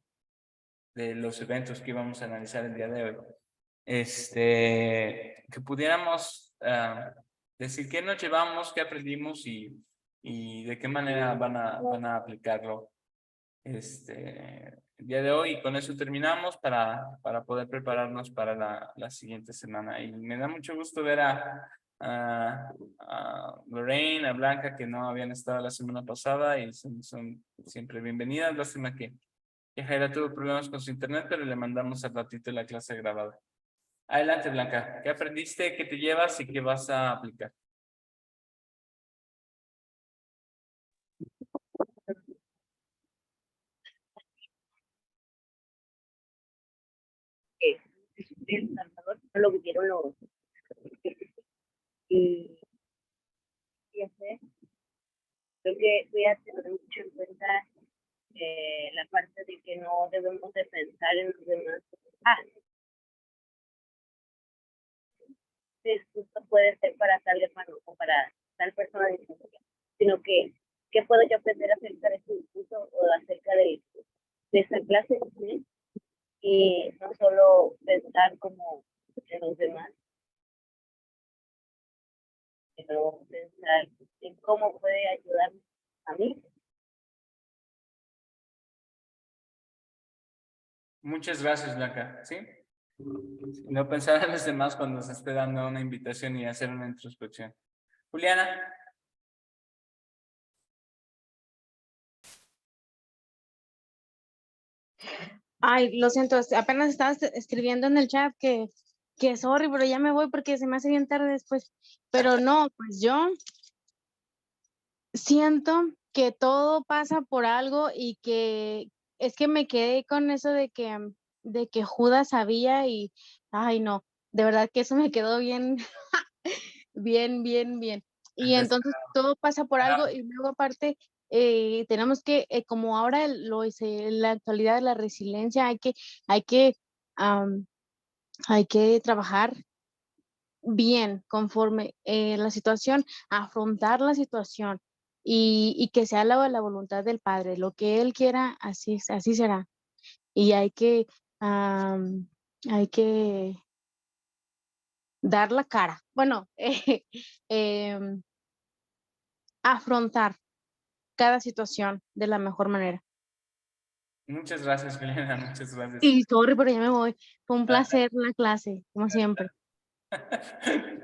Speaker 1: los eventos que íbamos a analizar el día de hoy. Que pudiéramos decir qué nos llevamos, qué aprendimos y de qué manera van a aplicarlo el día de hoy. Y con eso terminamos para poder prepararnos para la siguiente semana. Y me da mucho gusto ver a Lorraine, a Blanca, que no habían estado la semana pasada y son siempre bienvenidas. Lástima que Jaira tuvo problemas con su internet, pero le mandamos al ratito la clase grabada. Adelante, Blanca. ¿Qué aprendiste, qué te llevas y qué vas a aplicar?
Speaker 4: El Salvador no lo vivieron los y hacer. Creo que voy a tener mucho en cuenta la parte de que no debemos de pensar en los demás. Esto puede ser para tal hermano o para tal persona, sino que ¿qué puedo yo aprender acerca de su discurso o acerca de esa clase? ¿Sí? Y no solo pensar como en los demás, sino pensar en cómo puede ayudarme a mí.
Speaker 1: Muchas gracias, Blanca. ¿Sí? No pensar en los demás cuando se esté dando una invitación y hacer una introspección. Juliana.
Speaker 3: Ay, lo siento, apenas estaba escribiendo en el chat que sorry, pero ya me voy porque se me hace bien tarde después. Pero no, pues yo siento que todo pasa por algo y que es que me quedé con eso de que Judas sabía y, ay no, de verdad que eso me quedó bien, bien. Y entonces todo pasa por algo y luego aparte tenemos que, como ahora lo hice en la actualidad de la resiliencia, hay que, am, hay que trabajar bien conforme la situación, afrontar la situación y que sea la voluntad del Padre, lo que Él quiera, así será. Y hay que dar la cara. Bueno, em, afrontar cada situación de la mejor manera.
Speaker 1: Muchas gracias, Juliana. Muchas gracias.
Speaker 3: Y sorry, pero ya me voy. Fue un placer la clase, como siempre.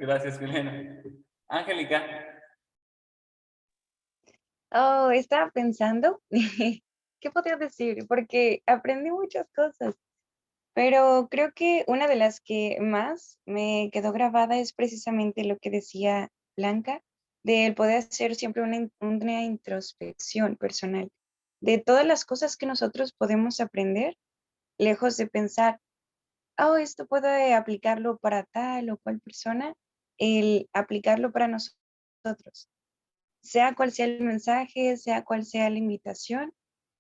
Speaker 1: Gracias, Juliana. Angélica.
Speaker 2: Oh, estaba pensando, ¿qué podría decir? Porque aprendí muchas cosas, pero creo que una de las que más me quedó grabada es precisamente lo que decía Blanca, del poder hacer siempre una introspección personal de todas las cosas que nosotros podemos aprender, lejos de pensar, oh, esto puedo aplicarlo para tal o cual persona, el aplicarlo para nosotros. Sea cual sea el mensaje, sea cual sea la invitación,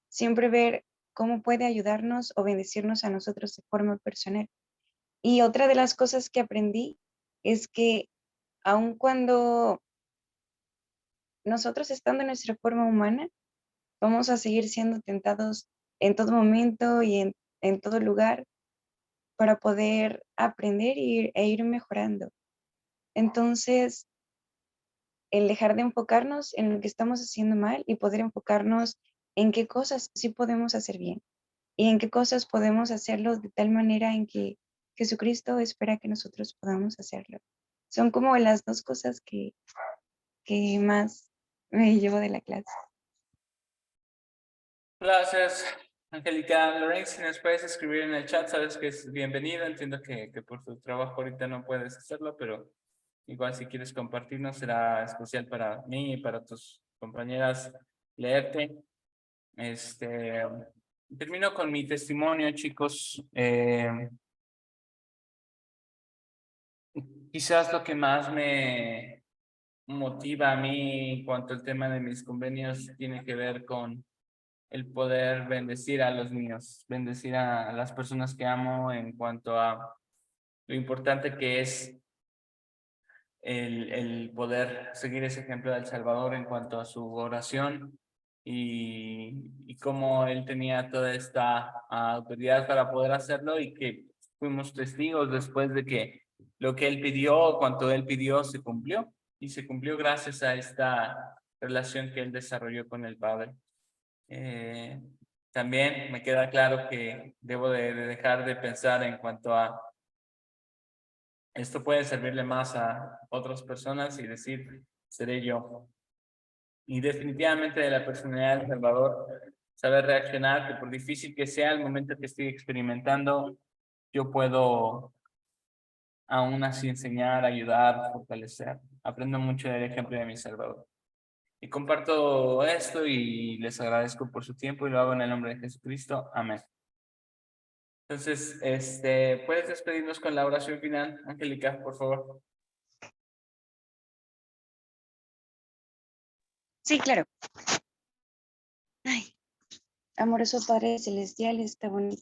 Speaker 2: siempre ver cómo puede ayudarnos o bendecirnos a nosotros de forma personal. Y otra de las cosas que aprendí es que aun cuando nosotros estando en nuestra forma humana, vamos a seguir siendo tentados en todo momento y en todo lugar para poder aprender e ir mejorando. Entonces, el dejar de enfocarnos en lo que estamos haciendo mal y poder enfocarnos en qué cosas sí podemos hacer bien y en qué cosas podemos hacerlo de tal manera en que Jesucristo espera que nosotros podamos hacerlo. Son como las dos cosas que más me llevo de la clase.
Speaker 1: Gracias, Angélica. Lorraine, si nos puedes escribir en el chat, sabes que es bienvenida. Entiendo que por tu trabajo ahorita no puedes hacerlo, pero igual si quieres compartirnos será especial para mí y para tus compañeras leerte. Termino con mi testimonio, chicos. Quizás lo que más me motiva a mí en cuanto al tema de mis convenios tiene que ver con el poder bendecir a los míos, bendecir a las personas que amo en cuanto a lo importante que es el poder seguir ese ejemplo del Salvador en cuanto a su oración y cómo él tenía toda esta autoridad para poder hacerlo y que fuimos testigos después de que lo que él pidió, cuanto él pidió, se cumplió y se cumplió gracias a esta relación que él desarrolló con el Padre. También me queda claro que debo de dejar de pensar en cuanto a esto puede servirle más a otras personas y decir, seré yo. Y definitivamente de la personalidad del Salvador, saber reaccionar, que por difícil que sea el momento que estoy experimentando, yo puedo aún así enseñar, ayudar, fortalecer. Aprendo mucho del ejemplo de mi Salvador. Y comparto esto y les agradezco por su tiempo y lo hago en el nombre de Jesucristo. Amén. Entonces, ¿puedes despedirnos con la oración final, Angélica, por favor?
Speaker 2: Sí, claro. Ay, amoroso Padre Celestial, está bonito